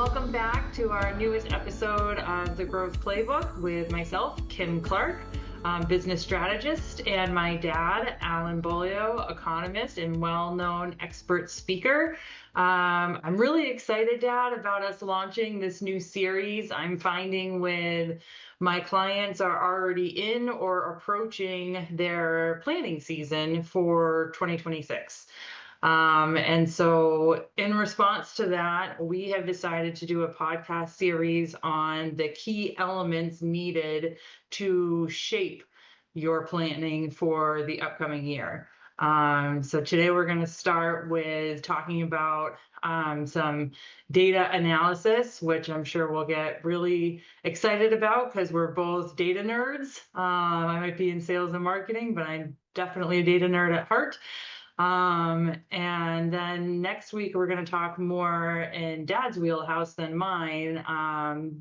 welcome back to our newest episode of the Growth Playbook with myself, Kim Clark, business strategist, and my dad, Alan Beaulieu, economist and well-known expert speaker. I'm really excited, Dad, about us launching this new series. I'm finding with my clients are already in or approaching their planning season for 2026. And so in response to that, we have decided to do a podcast series on the key elements needed to shape your planning for the upcoming year. So today we're going to start with talking about some data analysis, which I'm sure we'll get really excited about because we're both data nerds. I might be in sales and marketing, but I'm definitely a data nerd at heart. And then next week, we're going to talk more in Dad's wheelhouse than mine,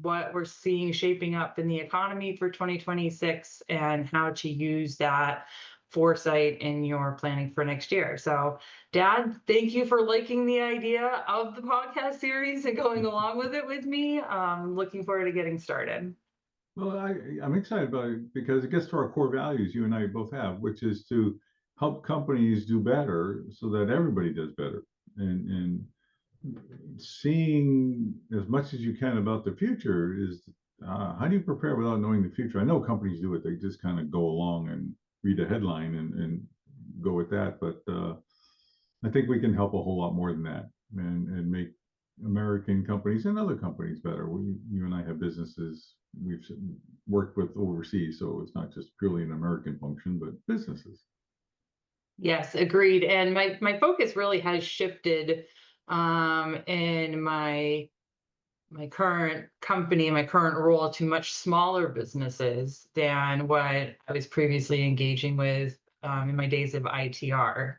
what we're seeing shaping up in the economy for 2026 and how to use that foresight in your planning for next year. So, Dad, thank you for liking the idea of the podcast series and going along with it with me. Looking forward to getting started. Well, I'm excited about it because it gets to our core values you and I both have, which is to help companies do better so that everybody does better. And seeing as much as you can about the future is how do you prepare without knowing the future? I know companies do it. They just kind of go along and read a headline and go with that. But I think we can help a whole lot more than that and make American companies and other companies better. You and I have businesses we've worked with overseas, so it's not just purely an American function, but businesses. Yes, agreed. And my focus really has shifted in my current company, my current role to much smaller businesses than what I was previously engaging with in my days of ITR.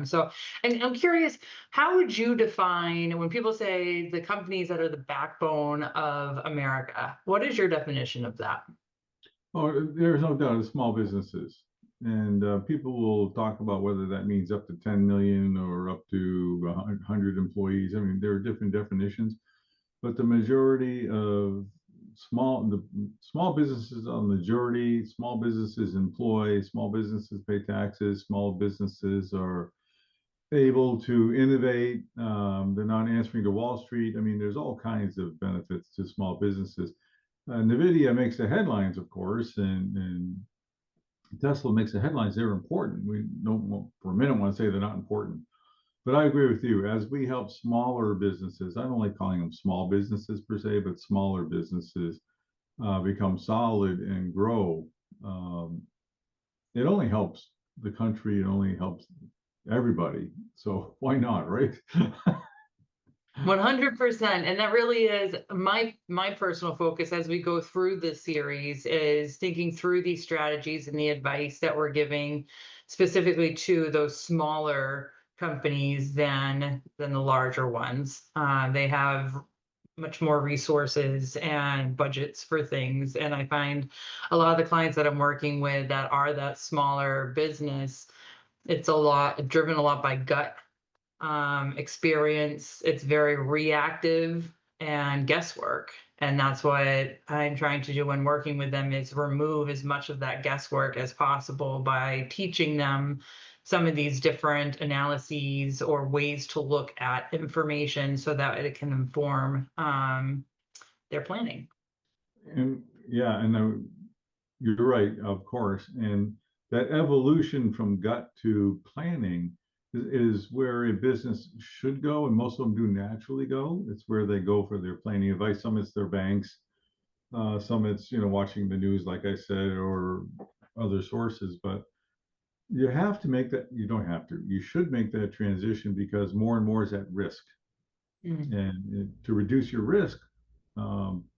So, and I'm curious, how would you define when people say the companies that are the backbone of America? What is your definition of that? Oh, there's no doubt it's small businesses. And people will talk about whether that means up to 10 million or up to 100 employees. I mean, there are different definitions, but the majority of the small businesses are the majority. Small businesses employ, small businesses pay taxes, small businesses are able to innovate. They're not answering to Wall Street. I mean, there's all kinds of benefits to small businesses. NVIDIA makes the headlines, of course, and Tesla makes the headlines. They're important. We don't for a minute want to say they're not important. But I agree with you. As we help smaller businesses, I'm only calling them small businesses per se, but smaller businesses become solid and grow, it only helps the country. It only helps everybody. So why not, right? 100%. And that really is my personal focus as we go through this series is thinking through these strategies and the advice that we're giving specifically to those smaller companies than the larger ones. They have much more resources and budgets for things. And I find a lot of the clients that I'm working with that are that smaller business, it's driven a lot by gut experience. It's very reactive and guesswork. And that's what I'm trying to do when working with them is remove as much of that guesswork as possible by teaching them some of these different analyses or ways to look at information so that it can inform their planning. And yeah, and you're right, of course. And that evolution from gut to planning is where a business should go, and most of them do naturally go. It's where they go for their planning advice. Some it's their banks, some it's watching the news, like I said, or other sources. But you have to make that. You don't have to. You should make that transition because more and more is at risk, and to reduce your risk,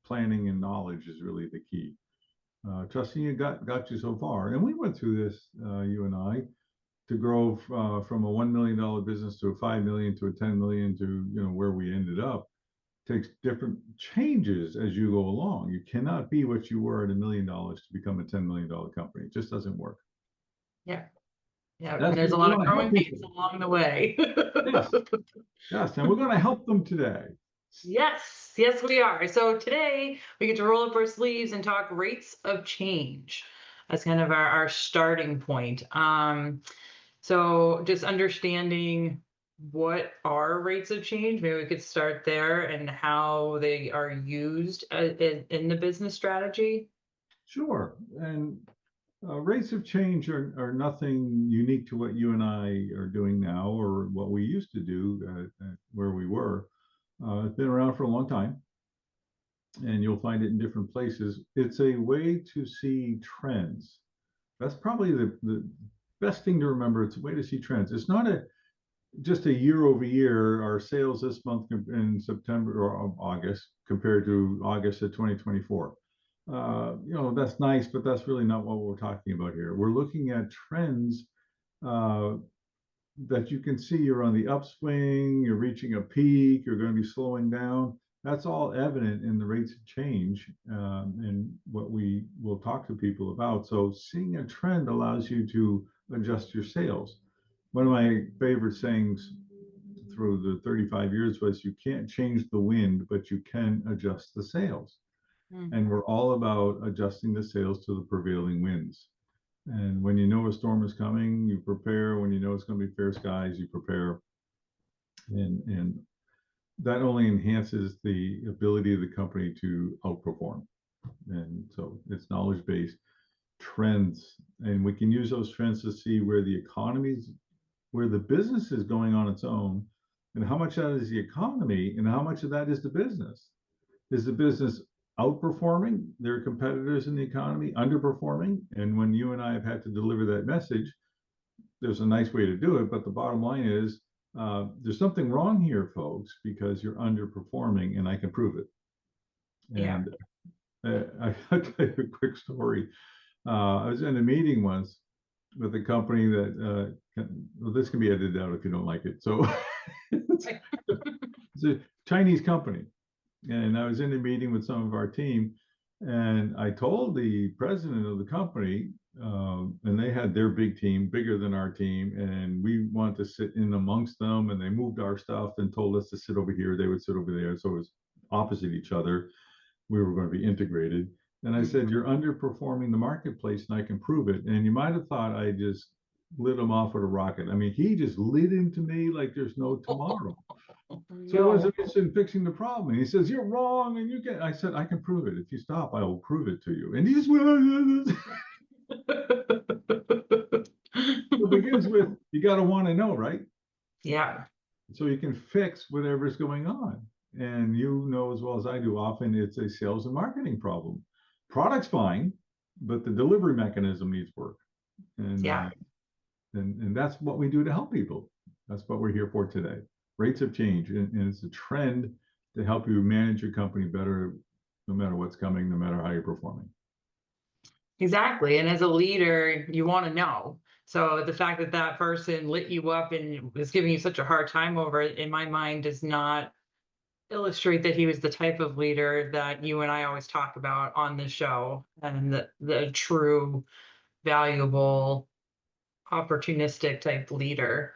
planning and knowledge is really the key. Trusting you got you so far, and we went through this, you and I, to grow from a $1 million business to a 5 million to a 10 million to where we ended up. Takes different changes as you go along. You cannot be what you were at $1 million to become a $10 million company. It just doesn't work. Yeah. Yeah. And That's there's a what we lot of want to growing help pains people. along the way. Yes, yes, and we're going to help them today. Yes, we are. So today we get to roll up our sleeves and talk rates of change. That's kind of our starting point. So just understanding what are rates of change, maybe we could start there and how they are used in the business strategy. Sure. And rates of change are nothing unique to what you and I are doing now or what we used to do at where we were. It's been around for a long time, and you'll find it in different places. It's a way to see trends. That's probably the best thing to remember. It's a way to see trends. It's not just a year over year, our sales this month in September or August compared to August of 2024. That's nice, but that's really not what we're talking about here. We're looking at trends uh, that you can see. You're on the upswing, you're reaching a peak, you're going to be slowing down. That's all evident in the rates of change and what we will talk to people about. So seeing a trend allows you to adjust your sales. One of my favorite sayings through the 35 years was you can't change the wind, but you can adjust the sails. And we're all about adjusting the sails to the prevailing winds. And when you know a storm is coming, you prepare. When you know it's going to be fair skies, you prepare. And that only enhances the ability of the company to outperform. And so it's knowledge based trends. And we can use those trends to see where the economy's, where the business is going on its own, and how much of that is the economy, and how much of that is the business. Is the business outperforming their competitors in the economy, underperforming? And when you and I have had to deliver that message, there's a nice way to do it. But the bottom line is there's something wrong here, folks, because you're underperforming, and I can prove it. Yeah. And I'll tell you a quick story. I was in a meeting once with a company that, well, this can be edited out if you don't like it. So it's, it's a Chinese company. And I was in a meeting with some of our team, and I told the president of the company, and they had their big team, bigger than our team, and we wanted to sit in amongst them, and they moved our stuff and told us to sit over here. They would sit over there. So it was opposite each other. We were going to be integrated. And I said, you're underperforming the marketplace, and I can prove it. And you might have thought I just lit him off with a rocket. I mean, he just lit into me like there's no tomorrow. So I wasn't interested in fixing the problem. And he says, you're wrong. And you can, I said, I can prove it. If you stop, I will prove it to you. And he just went, it begins with, you got to want to know, right? Yeah. So you can fix whatever's going on. And you know as well as I do, often it's a sales and marketing problem. Product's fine, but the delivery mechanism needs work. And, Yeah. and that's what we do to help people. That's what we're here for today. Rates of change. And it's a trend to help you manage your company better, no matter what's coming, no matter how you're performing. Exactly. And as a leader, you want to know. So the fact that that person lit you up and was giving you such a hard time over it, in my mind, does not illustrate that he was the type of leader that you and I always talk about on the show, and the true, valuable, opportunistic type leader.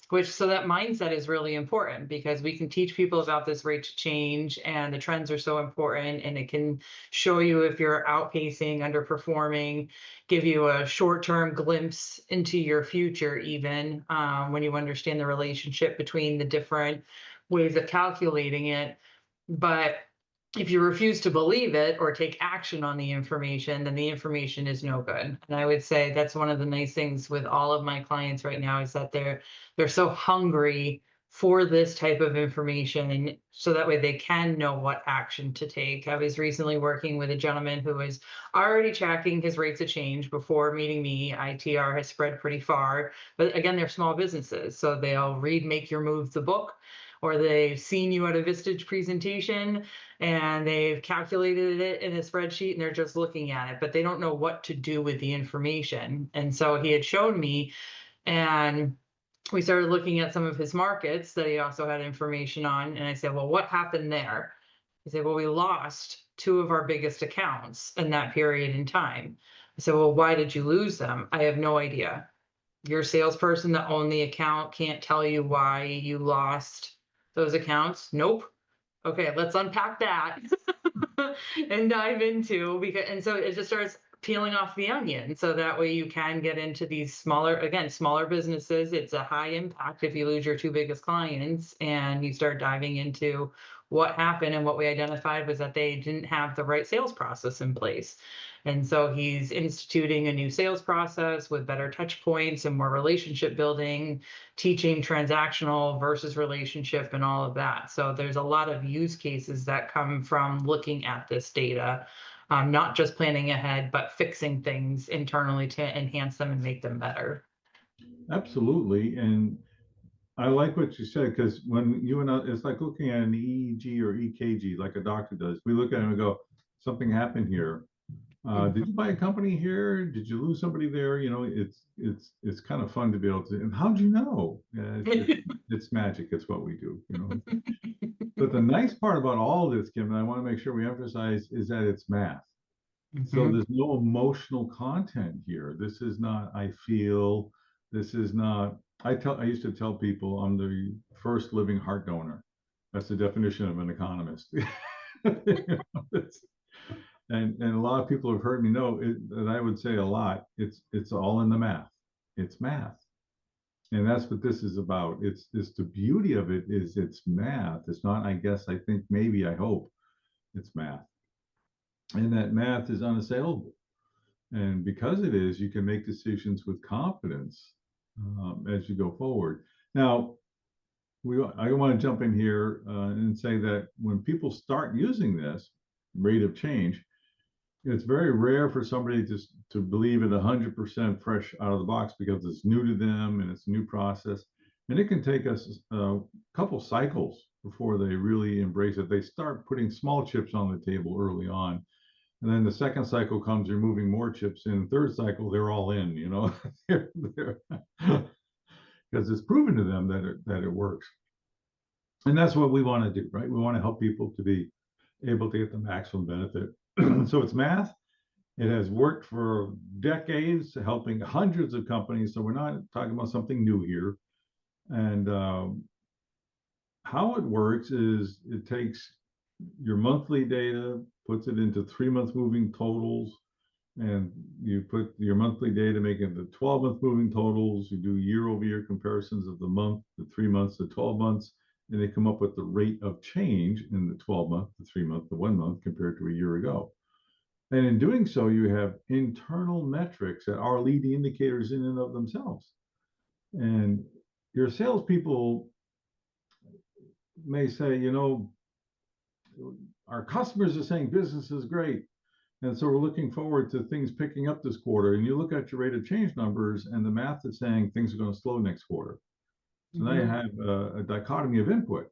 Which, so that mindset is really important, because we can teach people about this rate to change, and the trends are so important, and it can show you if you're outpacing, underperforming, give you a short-term glimpse into your future, even when you understand the relationship between the different ways of calculating it. But if you refuse to believe it or take action on the information, then the information is no good. And I would say that's one of the nice things with all of my clients right now, is that they're so hungry for this type of information, so that way they can know what action to take. I was recently working with a gentleman who was already tracking his rates of change before meeting me. ITR has spread pretty far, but again, they're small businesses, so they'll read Make Your Move the book, or they've seen you at a Vistage presentation and they've calculated it in a spreadsheet and they're just looking at it, but they don't know what to do with the information. And so he had shown me, and we started looking at some of his markets that he also had information on. And I said, well, what happened there? He said, well, we lost two of our biggest accounts in that period in time. I said, well, why did you lose them? I have no idea. Your salesperson that owned the account can't tell you why you lost those accounts? Nope. okay, let's unpack that and dive into, because and so it just starts peeling off the onion, so that way you can get into these smaller, again, smaller businesses. It's a high impact if you lose your two biggest clients, and you start diving into what happened. And what we identified was that they didn't have the right sales process in place. And so he's instituting a new sales process with better touch points and more relationship building, teaching transactional versus relationship and all of that. So there's a lot of use cases that come from looking at this data, not just planning ahead, but fixing things internally to enhance them and make them better. Absolutely. And I like what you said, because when you and I, it's like looking at an EEG or EKG, like a doctor does. We look at it and we go, something happened here. Did you buy a company here? Did you lose somebody there? You know, it's kind of fun to be able to. And how'd you know? It's magic. It's what we do. You know. But the nice part about all this, Kim, and I want to make sure we emphasize, is that it's math. So Mhm. there's no emotional content here. This is not I feel. This is not. I used to tell people I'm the first living heart donor. That's the definition of an economist. And a lot of people have heard me know it, and I would say a lot. It's all in the math. It's math, and that's what this is about. It's the beauty of it is it's math. It's not I guess, I think, maybe, I hope. It's math, and that math is unassailable. And because it is, you can make decisions with confidence as you go forward. Now, I want to jump in here and say that when people start using this rate of change, it's very rare for somebody to believe it 100% fresh out of the box, because it's new to them and it's a new process. And it can take us a couple cycles before they really embrace it. They start putting small chips on the table early on. And then the second cycle comes, you're moving more chips in. Third cycle, they're all in, you know, because it's proven to them that it works. And that's what we want to do, right? We want to help people to be able to get the maximum benefit. So it's math. It has worked for decades, helping hundreds of companies. So we're not talking about something new here. And how it works is it takes your monthly data, puts it into 3 month moving totals, and you put your monthly data, make it the 12-month moving totals. You do year over year comparisons of the month, the 3 months, the 12 months, and they come up with the rate of change in the 12-month, the 3 month, the 1 month compared to a year ago. And in doing so, you have internal metrics that are leading indicators in and of themselves. And your salespeople may say, you know, our customers are saying business is great. And so we're looking forward to things picking up this quarter. And you look at your rate of change numbers, and the math is saying things are going to slow next quarter. So now you Mhm. have a dichotomy of input.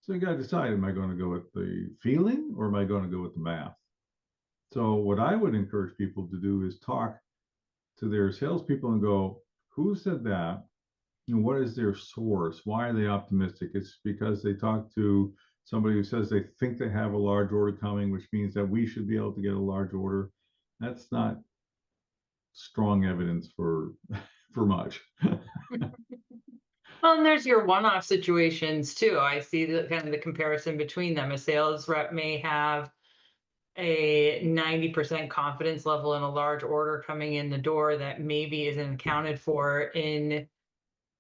So you got to decide, am I going to go with the feeling or am I going to go with the math? So what I would encourage people to do is talk to their salespeople and go, who said that? And what is their source? Why are they optimistic? It's because they talk to somebody who says they think they have a large order coming, which means that we should be able to get a large order. That's not strong evidence for for much. Well, and there's your one-off situations too. I see the kind of the comparison between them. A sales rep may have a 90% confidence level in a large order coming in the door that maybe isn't accounted for in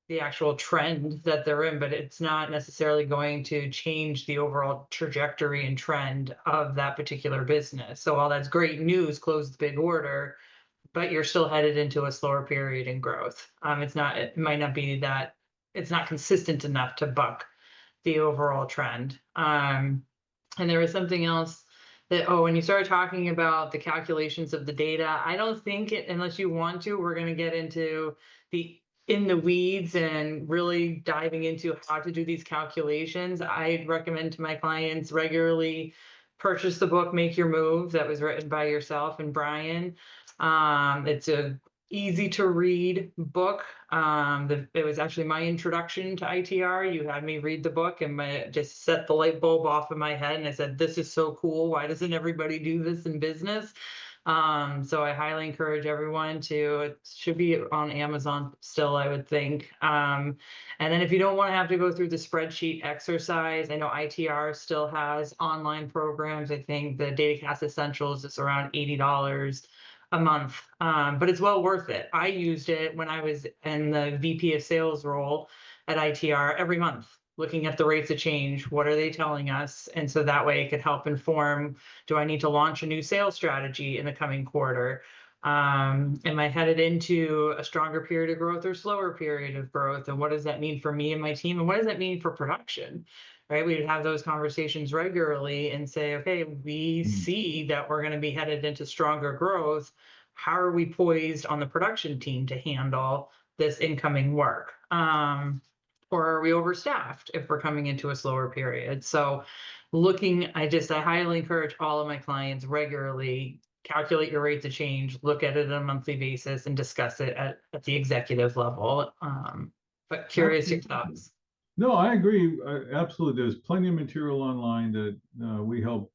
the actual trend that they're in, but it's not necessarily going to change the overall trajectory and trend of that particular business. So while that's great news, close the big order, but you're still headed into a slower period in growth. It might not be that it's not consistent enough to buck the overall trend. And there was something else that, oh, when you started talking about the calculations of the data, I don't think it, unless you want to, we're going to get into the in the weeds and really diving into how to do these calculations. I recommend to my clients regularly purchase the book Make Your Move that was written by yourself and Brian. It's a easy to read book. It was actually my introduction to ITR. You had me read the book, and just set the light bulb off in my head. And I said, "This is so cool. Why doesn't everybody do this in business?" So I highly encourage everyone to, it should be on Amazon still, I would think. And then if you don't want to have to go through the spreadsheet exercise, I know ITR still has online programs. I think the DataCast Essentials is around $80 a month, but it's well worth it. I used it when I was in the VP of sales role at ITR every month, looking at the rates of change. What are they telling us? And so that way it could help inform, do I need to launch a new sales strategy in the coming quarter? Am I headed into a stronger period of growth or slower period of growth? And what does that mean for me and my team? And what does that mean for production? Right? We would have those conversations regularly and say, okay, we see that we're going to be headed into stronger growth. How are we poised on the production team to handle this incoming work? Or are we overstaffed if we're coming into a slower period? So I highly encourage all of my clients regularly calculate your rates of change, look at it on a monthly basis, and discuss it at the executive level. But curious your thoughts. No, I agree. Absolutely. There's plenty of material online that we help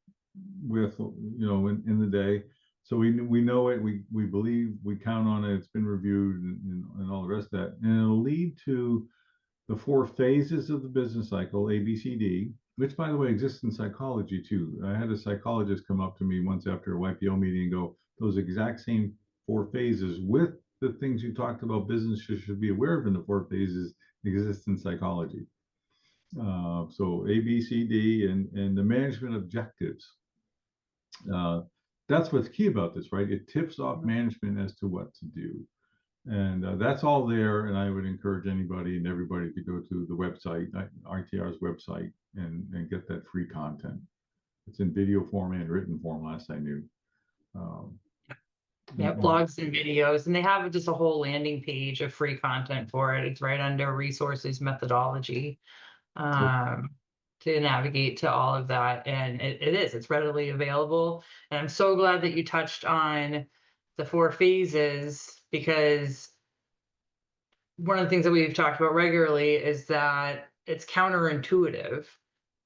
with, in the day. So we know it, we believe, we count on it, it's been reviewed and all the rest of that. And it'll lead to the 4 phases of the business cycle, A, B, C, D, which by the way exists in psychology too. I had a psychologist come up to me once after a YPO meeting and go, those exact same 4 phases with the things you talked about businesses should be aware of in the 4 phases exist in psychology. So A, B, C, D, and the management objectives. That's what's key about this, right? It tips off management as to what to do. And that's all there. And I would encourage anybody and everybody to go to the website, ITR's website, and get that free content. It's in video form and written form, last I knew. Yeah, blogs and videos, and they have just a whole landing page of free content for it. It's right under resources methodology to navigate to all of that. And it's readily available. And I'm so glad that you touched on the 4 phases, because one of the things that we've talked about regularly is that it's counterintuitive.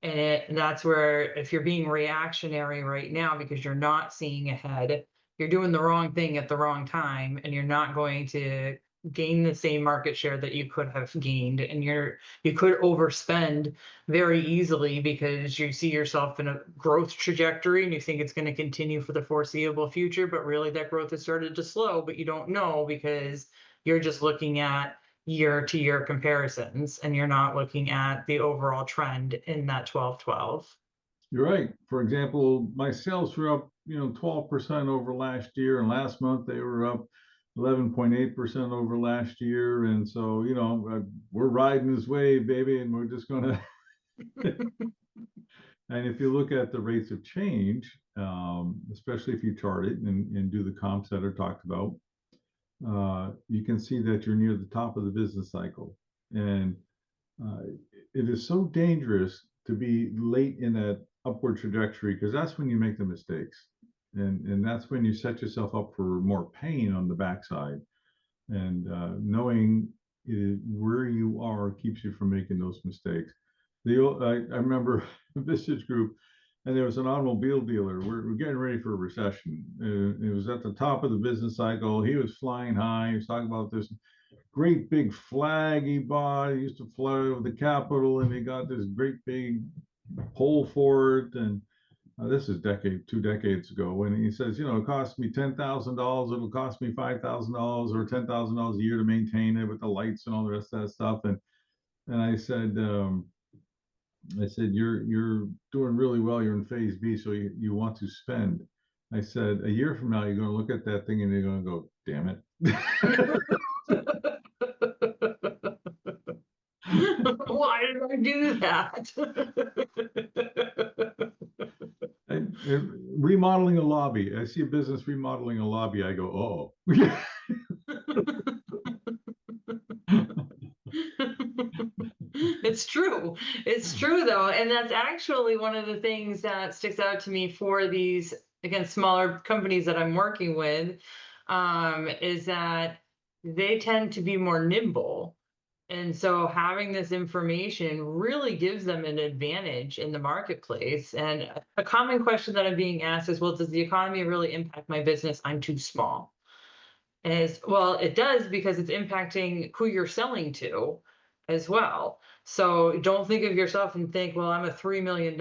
And that's where, if you're being reactionary right now because you're not seeing ahead, you're doing the wrong thing at the wrong time, and you're not going to gain the same market share that you could have gained. And you could overspend very easily because you see yourself in a growth trajectory and you think it's going to continue for the foreseeable future, but really that growth has started to slow, but you don't know because you're just looking at year-to-year comparisons, and you're not looking at the overall trend in that 12-12. You're right. For example, my sales were up, 12% over last year, and last month they were up 11.8% over last year. And so, we're riding this wave, baby, and we're just gonna. And if you look at the rates of change, especially if you chart it and do the comps that are talked about, you can see that you're near the top of the business cycle. And it is so dangerous to be late in that upward trajectory, because that's when you make the mistakes. And that's when you set yourself up for more pain on the backside. And knowing where you are keeps you from making those mistakes. I remember a Vistage group, and there was an automobile dealer. We're getting ready for a recession. It was at the top of the business cycle. He was flying high. He was talking about this great big flag he bought. He used to fly over the Capitol, and he got this great big pole for it. And this is 2 decades ago. And he says, it cost me $10,000. It'll cost me $5,000 or $10,000 a year to maintain it with the lights and all the rest of that stuff. And I said, you're doing really well. You're in phase B, so you want to spend. I said, a year from now, you're going to look at that thing and you're going to go, damn it. Why did I do that? Remodeling a lobby. I see a business remodeling a lobby. I go, oh. It's true. It's true, though. And that's actually one of the things that sticks out to me for these, again, smaller companies that I'm working with, is that they tend to be more nimble. And so having this information really gives them an advantage in the marketplace. And a common question that I'm being asked is, well, does the economy really impact my business? I'm too small. As well, it does because it's impacting who you're selling to as well. So don't think of yourself and think, well, I'm a $3 million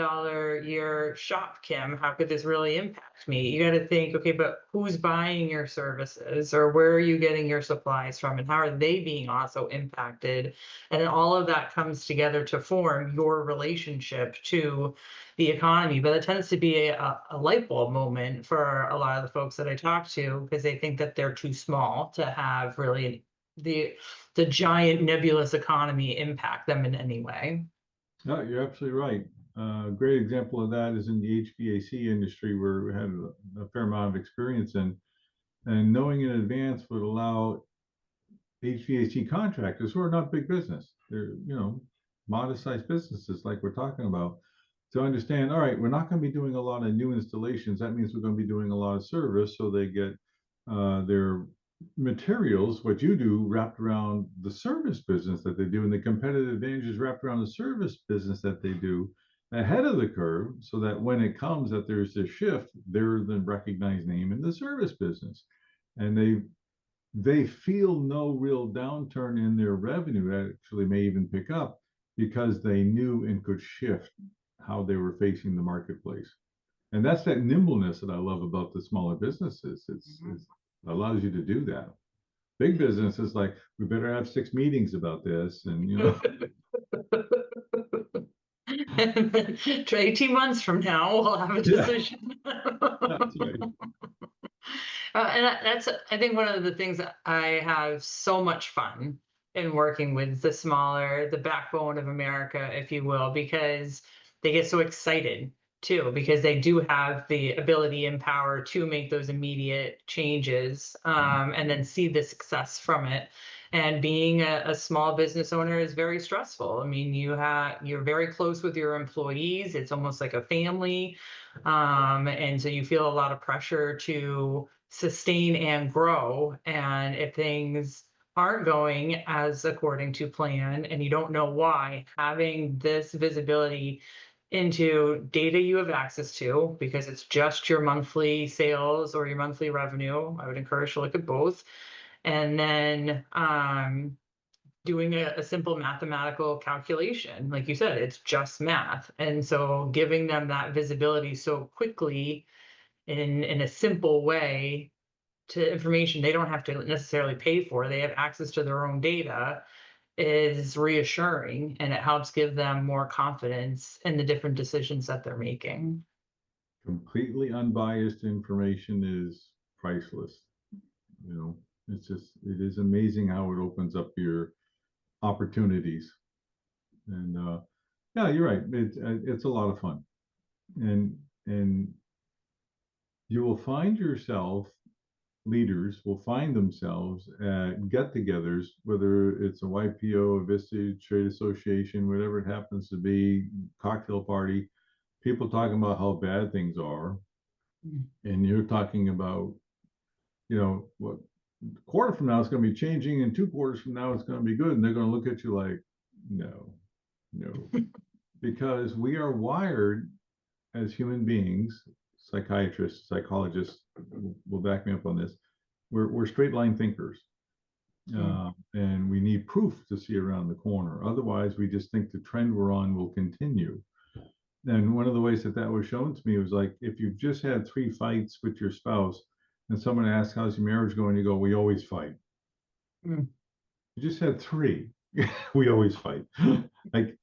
year shop, Kim. How could this really impact me? You got to think, okay, but who's buying your services, or where are you getting your supplies from, and how are they being also impacted? And then all of that comes together to form your relationship to the economy. But it tends to be a light bulb moment for a lot of the folks that I talk to, because they think that they're too small to have really the giant nebulous economy impact them in any way. No, you're absolutely right. A great example of that is in the HVAC industry, where we had a fair amount of experience in, and knowing in advance would allow HVAC contractors who are not big business, they're, modest sized businesses like we're talking about, to understand, all right, we're not going to be doing a lot of new installations. That means we're going to be doing a lot of service. So they get their materials, what you do, wrapped around the service business that they do, and the competitive advantages wrapped around the service business that they do ahead of the curve, so that when it comes that there's this shift, they're the recognized name in the service business. And they feel no real downturn in their revenue. Actually may even pick up, because they knew and could shift how they were facing the marketplace. And that's that nimbleness that I love about the smaller businesses. It allows you to do that. Big business is like, we better have 6 meetings about this, and And then 18 months from now, we'll have a yeah, decision. that's right. And that's, I think, one of the things that I have so much fun in working with the smaller, the backbone of America, if you will, because they get so excited too, because they do have the ability and power to make those immediate changes, and then see the success from it. And being a small business owner is very stressful. I mean, you're very close with your employees. It's almost like a family. And so you feel a lot of pressure to sustain and grow. And if things aren't going as according to plan and you don't know why, having this visibility into data you have access to, because it's just your monthly sales or your monthly revenue. I would encourage to look at both. And then doing a simple mathematical calculation. Like you said, it's just math. And so giving them that visibility so quickly in a simple way to information they don't have to necessarily pay for, they have access to their own data, is reassuring, and it helps give them more confidence in the different decisions that they're making. Completely unbiased information is priceless. It is amazing how it opens up your opportunities. And yeah, you're right. It's a lot of fun, and you will find yourself, leaders will find themselves at get-togethers, whether it's a YPO, a Vista Trade Association, whatever it happens to be, cocktail party, people talking about how bad things are, and you're talking about, what quarter from now it's going to be changing, and 2 quarters from now it's going to be good, and they're going to look at you like, no, no, because we are wired as human beings. Psychiatrists, psychologists will back me up on this. We're straight line thinkers, and we need proof to see around the corner. Otherwise, we just think the trend we're on will continue. And one of the ways that that was shown to me was like, if you've just had 3 fights with your spouse, and someone asks, how's your marriage going? You go, we always fight. Mm. You just had 3. We always fight. Like,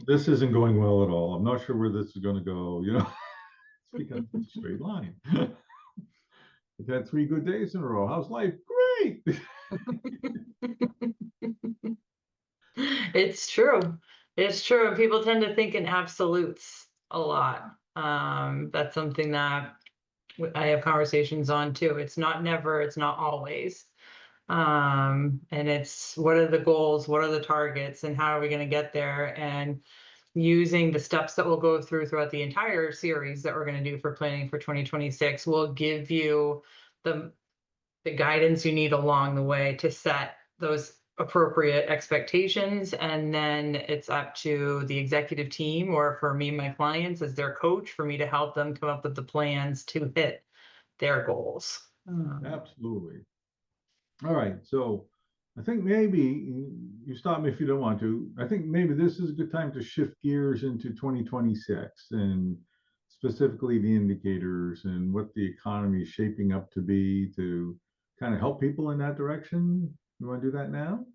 this isn't going well at all. I'm not sure where this is going to go. It's because it's a straight line. We've had 3 good days in a row. How's life? Great. It's true. It's true. People tend to think in absolutes a lot. That's something that I have conversations on too. It's not never, it's not always. And it's, what are the goals? What are the targets? And how are we going to get there? And using the steps that we'll go throughout the entire series that we're going to do for planning for 2026 will give you the guidance you need along the way to set those appropriate expectations, and then it's up to the executive team, or for me, my clients as their coach, for me to help them come up with the plans to hit their goals. Absolutely. All right. So I think maybe you stop me if you don't want to. I think maybe this is a good time to shift gears into 2026 and specifically the indicators and what the economy is shaping up to be to kind of help people in that direction. You want to do that now?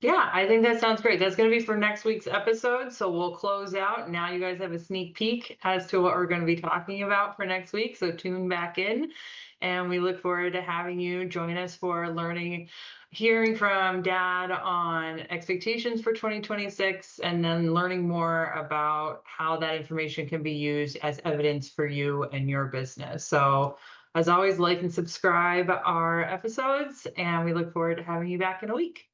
Yeah, I think that sounds great. That's going to be for next week's episode. So we'll close out. Now you guys have a sneak peek as to what we're going to be talking about for next week. So tune back in. And we look forward to having you join us for learning, hearing from Dad on expectations for 2026, and then learning more about how that information can be used as evidence for you and your business. So, as always, like and subscribe our episodes, and we look forward to having you back in a week.